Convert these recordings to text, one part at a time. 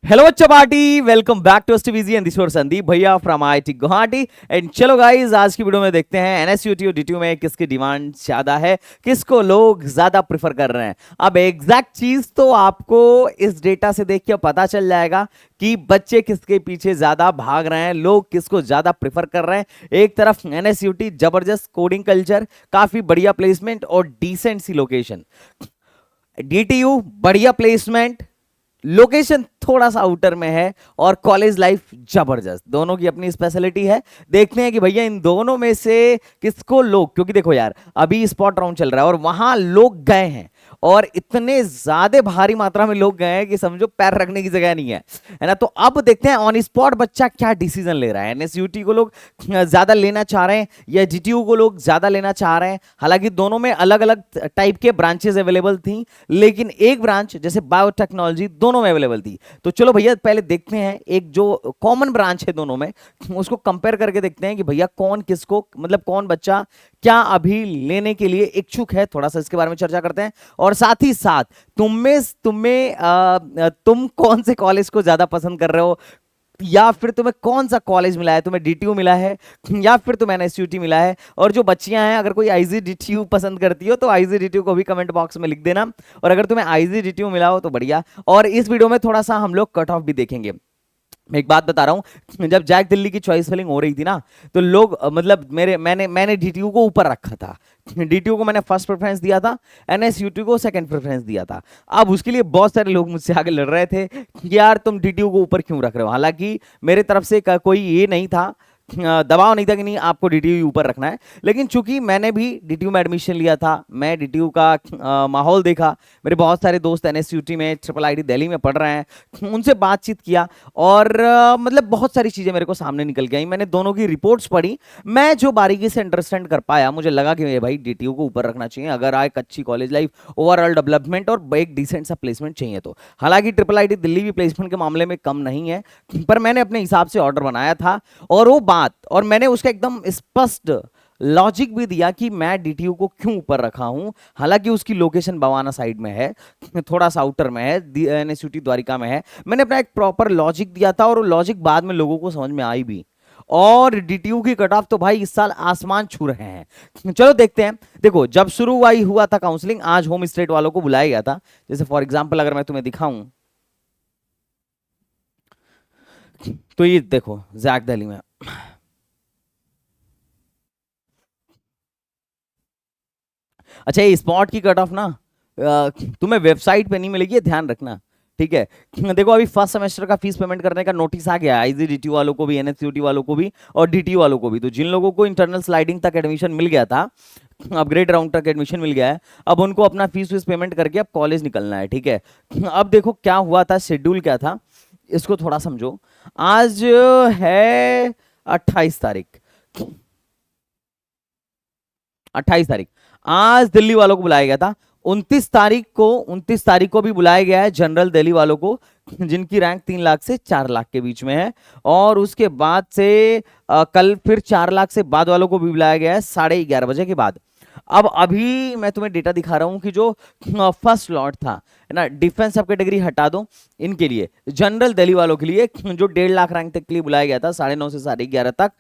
Hello बच्चा party, welcome back to STVG and this is Sandeep bhaiya from IIT Guwahati. And चलो guys, आज की video में देखते हैं एनएसयूटी और डीटीयू में किसकी डिमांड ज्यादा है, किसको लोग ज्यादा प्रेफर कर रहे हैं। अब एग्जैक्ट चीज तो आपको इस डेटा से देख के पता चल जाएगा कि बच्चे किसके पीछे ज्यादा भाग रहे हैं, लोग किसको ज्यादा प्रेफर कर रहे हैं। एक तरफ एनएसयूटी जबरदस्त कोडिंग कल्चर, काफी बढ़िया प्लेसमेंट और डिसेंट सी लोकेशन। डीटीयू बढ़िया प्लेसमेंट, लोकेशन थोड़ा सा आउटर में है और कॉलेज लाइफ जबरदस्त। दोनों की अपनी स्पेशलिटी है। देखते हैं कि भैया इन दोनों में से किसको लोग, क्योंकि देखो यार अभी स्पॉट राउंड चल रहा है और वहां लोग गए हैं और इतने ज्यादा भारी मात्रा में लोग गए हैं कि समझो पैर रखने की जगह नहीं है ना। तो अब देखते हैं ऑन स्पॉट बच्चा क्या डिसीजन ले रहा है। एनएसयूटी को लोग ज्यादा लेना चाह रहे हैं या जीटीयू को लोग ज्यादा लेना चाह रहे हैं। हालांकि दोनों में अलग अलग टाइप के ब्रांचेस अवेलेबल थी, लेकिन एक ब्रांच जैसे बायोटेक्नोलॉजी दोनों में अवेलेबल थी। तो चलो भैया पहले देखते हैं एक जो कॉमन ब्रांच है दोनों में, उसको कंपेयर करके देखते हैं कि भैया कौन किसको, मतलब कौन बच्चा क्या अभी लेने के लिए इच्छुक है। थोड़ा सा इसके बारे में चर्चा करते हैं और साथ ही साथ तुम कौन से कॉलेज को ज्यादा पसंद कर रहे हो, या फिर तुम्हें कौन सा कॉलेज मिला है, तुम्हें डीटीयू मिला है या फिर तुम्हें एनएसयूटी मिला है। और जो बच्चियां हैं, अगर कोई आईजी डीटीयू पसंद करती हो तो आईजी डीटीयू को भी कमेंट बॉक्स में लिख देना, और अगर तुम्हें आईजी डीटीयू मिला हो तो बढ़िया। और इस वीडियो में थोड़ा सा हम लोग कट ऑफ भी देखेंगे। मैं एक बात बता रहा हूं, जब जैक दिल्ली की चॉइस फिलिंग हो रही थी ना, तो लोग मतलब मैंने डीटीयू को ऊपर रखा था। डीटीयू को मैंने फर्स्ट प्रेफरेंस दिया था, एनएसयूटी को सेकंड प्रेफरेंस दिया था। अब उसके लिए बहुत सारे लोग मुझसे आगे लड़ रहे थे कि यार तुम डीटीयू को ऊपर क्यों रख रहे हो। हालांकि मेरे तरफ से कोई ये नहीं था, दबाव नहीं था कि नहीं आपको डीटीयू ऊपर रखना है, लेकिन चूंकि मैंने भी डीटीयू में एडमिशन लिया था, मैं डीटीयू का माहौल देखा। मेरे बहुत सारे दोस्त एनएसयूटी में ट्रिपल आईटी दिल्ली में पढ़ रहे हैं, उनसे बातचीत किया और मतलब बहुत सारी चीजें मेरे को सामने निकल के आई। मैंने दोनों की रिपोर्ट्स पढ़ी, मैं जो बारीकी से अंडरस्टैंड कर पाया, मुझे लगा कि भाई डीटीयू को ऊपर रखना चाहिए अगर एक अच्छी कॉलेज लाइफ, ओवरऑल डेवलपमेंट और एक डिसेंट सा प्लेसमेंट चाहिए तो। हालांकि ट्रिपल आईटी दिल्ली भी प्लेसमेंट के मामले में कम नहीं है, पर मैंने अपने हिसाब से ऑर्डर बनाया था और वो बात, और मैंने उसका एकदम स्पष्ट लॉजिक भी दिया कि मैं डीटीयू को क्यों ऊपर रखा हूं। हालांकि उसकी लोकेशन बवाना साइड में है, थोड़ा सा आउटर में है, एनएसयूटी द्वारिका में है। मैंने अपना एक प्रॉपर लॉजिक दिया था और वो लॉजिक बाद में लोगों को समझ में आई भी। और डीटीयू की कट ऑफ तो भाई इस साल आसमान छू रहे हैं। चलो देखते हैं। देखो जब शुरू हुआ था काउंसलिंग, आज होम स्टेट वालों को बुलाया गया था। जैसे फॉर एग्जाम्पल अगर मैं तुम्हें दिखाऊं तो ये देखो जैक दिल्ली में। अच्छा ये स्पॉट की कट ऑफ ना तुम्हें वेबसाइट पे नहीं मिलेगी, ये ध्यान रखना, ठीक है। देखो अभी फर्स्ट सेमेस्टर का फीस पेमेंट करने का नोटिस आ गया है आईजीडीटी वालों को भी, एनएसयूटी वालों को भी और डीटी वालों को भी। तो जिन लोगों को इंटरनल स्लाइडिंग तक एडमिशन मिल गया था, अपग्रेड राउंड तक एडमिशन मिल गया है, अब उनको अपना फीस वीस पेमेंट करके अब कॉलेज निकलना है, ठीक है। अब देखो क्या हुआ था, शेड्यूल क्या था, इसको थोड़ा समझो। आज है 28 तारीख, 28 तारीख। आज दिल्ली वालों को बुलाया गया था। 29 तारीख को भी बुलाया गया है जनरल दिल्ली वालों को, जिनकी रैंक 3 लाख से 4 लाख के बीच में है। और उसके बाद से कल फिर 4 लाख से बाद वालों को भी बुलाया गया है 11:30 बजे के बाद। अब अभी मैं तुम्हें डेटा दिखा रहा हूं कि जो फर्स्ट लॉट था, है ना, डिफेंस सब कैटेगरी हटा दो, इनके लिए जनरल दिल्ली वालों के लिए जो 1.5 लाख रैंक तक के लिए बुलाया गया था, 9:30 से 11:30 तक,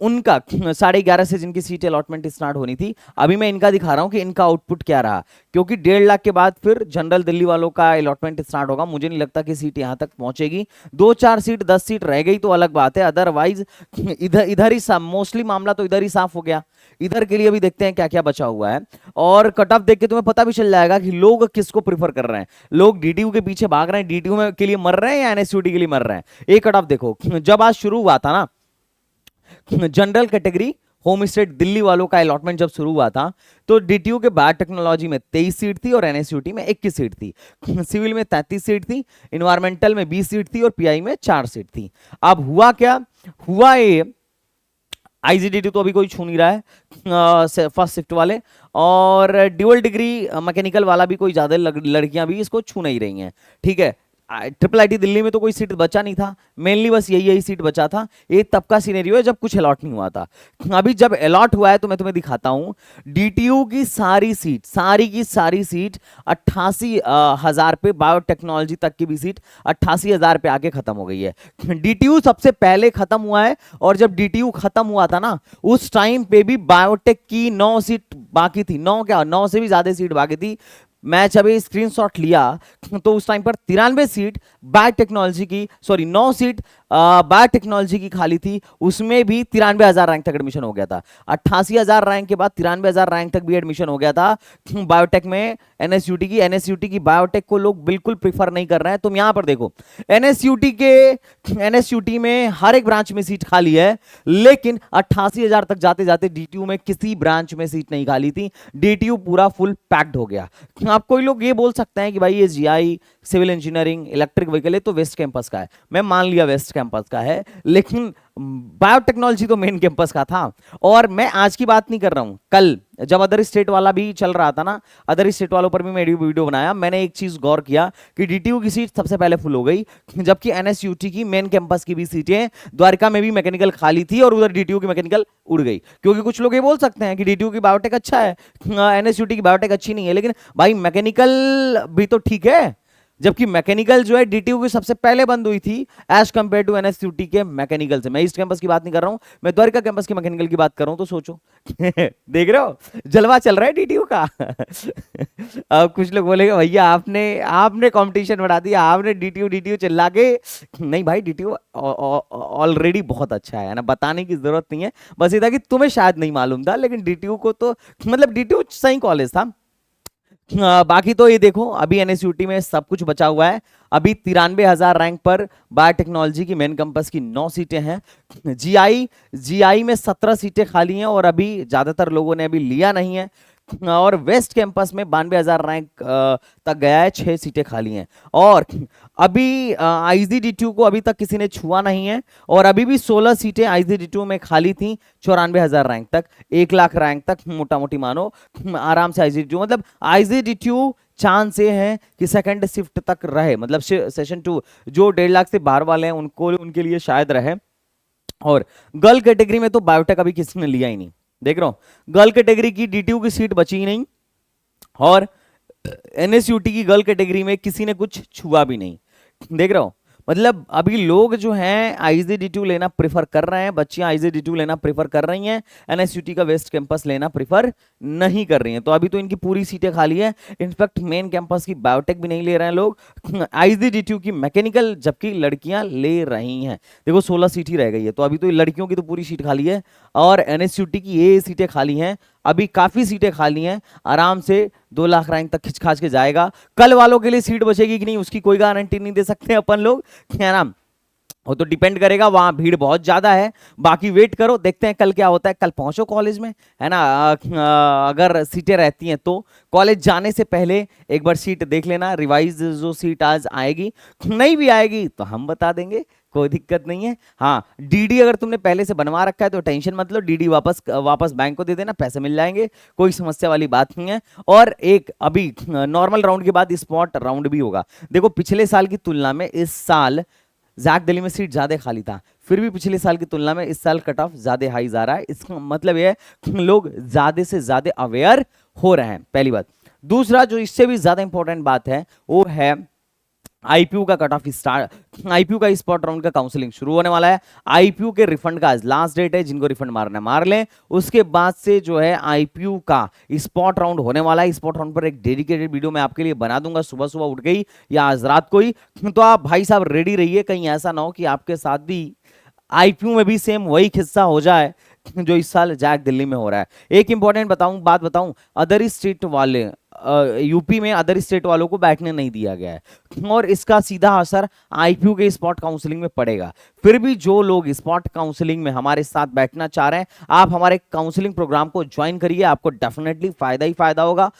उनका 11:30 से जिनकी सीट अलॉटमेंट स्टार्ट होनी थी, अभी मैं इनका दिखा रहा हूं कि इनका आउटपुट क्या रहा। क्योंकि 1.5 लाख के बाद फिर जनरल दिल्ली वालों का अलॉटमेंट स्टार्ट होगा। मुझे नहीं लगता कि सीट यहां तक पहुंचेगी। 2-4 सीट 10 सीट रह गई तो अलग बात है, अदरवाइज इधर इधर ही मोस्टली मामला तो इधर ही साफ हो गया। इधर के लिए भी देखते हैं क्या क्या बचा हुआ है, और कट ऑफ देख के तुम्हें पता भी चल जाएगा कि लोग किसको प्रीफर कर रहे हैं। लोग डीटीयू के पीछे भाग रहे हैं, डीटीयू में के लिए मर रहे हैं या एनएसयूटी के लिए मर रहे हैं। एक कट ऑफ देखो, जब आज शुरू हुआ था ना general category home state Delhi वालों का अलॉटमेंट जब शुरू हुआ था, तो डीटीयू के बायोटेक्नोलॉजी में 23 सीट थी और एनएसयूटी में 21 सीट थी। सिविल में 33 सीट थी, इन्वायरमेंटल में 20 सीट थी और पीआई में 4 सीट थी। अब हुआ क्या, हुआ ये आईजीडीटी तो अभी कोई छू नहीं रहा है, फर्स्ट शिफ्ट वाले, और ड्यूअल डिग्री मैकेनिकल वाला भी कोई ज्यादा लड़कियां भी इसको छू नहीं रही हैं, ठीक है। ट्रिपल आईटी दिल्ली में तो कोई सीट बचा नहीं था, मेनली बस यही यही सीट बचा था। ये तब का सिनेरियो है जब कुछ अलॉट नहीं हुआ था। अभी जब अलॉट हुआ है तो मैं तुम्हें दिखाता हूं, डीटीयू की सारी सीट, सारी की सारी सीट 88,000 पे, बायोटेक्नोलॉजी तक की भी सीट 88,000 पे आके खत्म हो गई है। डीटीयू सबसे पहले खत्म हुआ है, और जब डीटीयू खत्म हुआ था ना, उस टाइम पे भी बायोटेक की 9 सीट बाकी थी, 9 क्या 9 से भी ज्यादा सीट बाकी थी। मैं जब ये स्क्रीनशॉट लिया तो उस टाइम पर 93 सीट बायोटेक्नोलॉजी की, सॉरी 9 सीट बायोटेक्नोलॉजी की खाली थी, उसमें भी 93,000 रैंक तक एडमिशन हो गया था। 88,000 रैंक के बाद 93,000 रैंक तक भी एडमिशन हो गया था बायोटेक में। एनएसयूटी की बायोटेक को लोग बिल्कुल प्रीफर नहीं कर रहे हैं। तुम यहां पर देखो, एनएसयूटी में हर एक ब्रांच में सीट खाली है, लेकिन 88,000 तक जाते जाते डीटीयू में किसी ब्रांच में सीट नहीं खाली थी, डीटीयू पूरा फुल पैक्ड हो गया। आप कोई लोग ये बोल सकते हैं कि भाई ये GI, civil engineering, electric vehicle है तो वेस्ट कैंपस का है। मैं मान लिया वेस्ट कैंपस का है, लेकिन बायोटेक्नोलॉजी तो मेन कैंपस का था। और मैं आज की बात नहीं कर रहा हूं, कल जब अदर स्टेट वाला भी चल रहा था ना, अदर स्टेट वालों पर भी मैं वीडियो बनाया, मैंने एक चीज गौर किया कि डीटीयू की सीट सबसे पहले फुल हो गई, जबकि एनएसयूटी की मेन कैंपस की भी सीटें, द्वारका में भी मैकेनिकल खाली थी और उधर डीटीयू की मैकेनिकल उड़ गई। क्योंकि कुछ लोग ये बोल सकते हैं कि डीटीयू की बायोटेक अच्छा है, एनएसयूटी की बायोटेक अच्छी नहीं है, लेकिन भाई मैकेनिकल भी तो ठीक है। जबकि मैकेनिकल जो है डीटीयू की सबसे पहले बंद हुई थी एज कंपेयर टू एनएसयूटी के मैकेनिकल से। मैं ईस्ट कैंपस की बात नहीं कर रहा हूं, मैं द्वारका कैंपस की मैकेनिकल की बात कर रहा हूं। तो सोचो देख रहे हो जलवा चल रहा है डीटीयू का। अब कुछ लोग बोलेंगे भैया आपने आपने कंपटीशन बढ़ा दिया, आपने डीटीयू डीटीयू चिल्ला के। नहीं भाई, डीटीयू ऑलरेडी बहुत अच्छा है ना, बताने की जरूरत नहीं है। बस ये था कि तुम्हें शायद नहीं मालूम था, लेकिन डीटीयू को तो मतलब डीटीयू सही कॉलेज था। बाकी तो ये देखो, अभी एनएसयूटी में सब कुछ बचा हुआ है। अभी 93,000 रैंक पर बायोटेक्नोलॉजी की मेन कैंपस की 9 सीटें हैं। जीआई में 17 सीटें खाली हैं और अभी ज्यादातर लोगों ने अभी लिया नहीं है। और वेस्ट कैंपस में 92,000 रैंक तक गया है, 6 सीटें खाली हैं। और अभी आईजीडीटीयू को अभी तक किसी ने छुआ नहीं है, और अभी भी 16 सीटें आईजीडीटीयू में खाली थी 94,000 रैंक तक, 1 लाख रैंक तक मोटा मोटी मानो आराम से आईजीडीटीयू, मतलब आईजीडीटीयू चांस ये है कि सेकंड शिफ्ट तक रहे, मतलब सेशन 2 जो 1.5 लाख से बाहर वाले हैं उनको, उनके लिए शायद रहे। और गर्ल कैटेगरी में तो बायोटेक अभी किसी ने लिया ही नहीं, देख रहा हूं गर्ल कैटेगरी की डीटीयू की सीट बची ही नहीं, और एनएसयूटी की गर्ल कैटेगरी में किसी ने कुछ छुआ भी नहीं, देख रहा हूं। मतलब अभी लोग जो हैं आईजीडीटीयू लेना प्रेफर कर रहे हैं, बच्चियां आईजीडीटीयू लेना प्रेफर कर रही हैं, एनएसयूटी का वेस्ट कैंपस लेना प्रेफर नहीं कर रही हैं। तो अभी तो इनकी पूरी सीटें खाली है। इनफैक्ट मेन कैंपस की बायोटेक भी नहीं ले रहे हैं लोग, आईजीडीटीयू की मैकेनिकल, जबकि लड़कियां ले रही हैं। देखो 16 सीट ही रह गई है, तो अभी तो लड़कियों की तो पूरी सीट खाली है, और एनएसयूटी की ये सीटें खाली हैं। अभी काफी सीटें खाली हैं, आराम से 2 लाख रैंक तक खिंच के जाएगा। कल वालों के लिए सीट बचेगी कि नहीं उसकी कोई गारंटी नहीं दे सकते अपन लोग, है ना, वो तो डिपेंड करेगा, वहां भीड़ बहुत ज्यादा है। बाकी वेट करो, देखते हैं कल क्या होता है। कल पहुंचो कॉलेज में, है ना, अगर सीटें रहती हैं तो कॉलेज जाने से पहले एक बार सीट देख लेना, रिवाइज जो सीट आज आएगी, नहीं भी आएगी तो हम बता देंगे, कोई दिक्कत नहीं है। हाँ, डीडी अगर तुमने पहले से बनवा रखा है तो टेंशन मत लो, डीडी वापस बैंक को दे देना, पैसे मिल जाएंगे, कोई समस्या वाली बात नहीं है। और एक अभी नॉर्मल राउंड के बाद स्पॉट राउंड भी होगा। देखो पिछले साल की तुलना में इस साल जैक दिल्ली में सीट ज्यादा खाली था, फिर भी पिछले साल की तुलना में इस साल कट ऑफ ज्यादा हाई जा रहा है। इसका मतलब यह है लोग ज्यादा से ज्यादा अवेयर हो रहे हैं, पहली बात। दूसरा जो इससे भी ज्यादा इंपॉर्टेंट बात है वो है आईपीयू का कट ऑफ स्टार्ट, आईपीयू का स्पॉट राउंड का काउंसलिंग शुरू होने वाला है। आईपीयू के रिफंड का आज लास्ट डेट है, जिनको रिफंड मारना है मार लें। उसके बाद से जो है आईपीयू का स्पॉट राउंड होने वाला है। स्पॉट राउंड पर एक डेडिकेटेड वीडियो मैं आपके लिए बना दूंगा, सुबह सुबह उठ गई या आज रात को ही। तो आप भाई साहब रेडी रहिए, कहीं ऐसा ना हो कि आपके साथ भी आईपीयू में भी सेम वही किस्सा हो जाए जो इस साल जैक दिल्ली में हो रहा है। एक इंपॉर्टेंट बात बताऊं, अदर स्टेट वाले यूपी में अदर स्टेट वालों को बैठने नहीं दिया गया है, और इसका सीधा असर आईपीयू के स्पॉट काउंसलिंग में पड़ेगा। फिर भी जो लोग स्पॉट काउंसलिंग में हमारे साथ बैठना चाह रहे हैं, आप हमारे काउंसलिंग प्रोग्राम को ज्वाइन करिए, आपको डेफिनेटली फायदा ही फायदा होगा।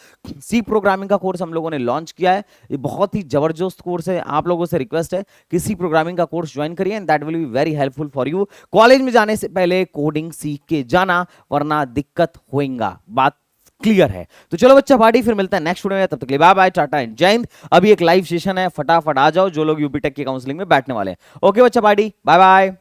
सी प्रोग्रामिंग का कोर्स हम लोगों ने लॉन्च किया है, ये बहुत ही जबरदस्त कोर्स है। आप लोगों से रिक्वेस्ट है कि सी प्रोग्रामिंग का कोर्स ज्वाइन करिए, and that will be very helpful for you. College में जाने से पहले कोडिंग सीख के जाना, वरना दिक्कत होएगा। बात क्लियर है। तो चलो बच्चा पार्टी, फिर मिलता है नेक्स्ट वीडियो में, तब तक के लिए बाय बाय, टाटा एंड जय हिंद। अभी एक लाइव सेशन है, फटाफट आ जाओ जो लोग यूपी टेक की काउंसलिंग में बैठने वाले हैं। ओके बच्चा पार्टी, बाय बाय।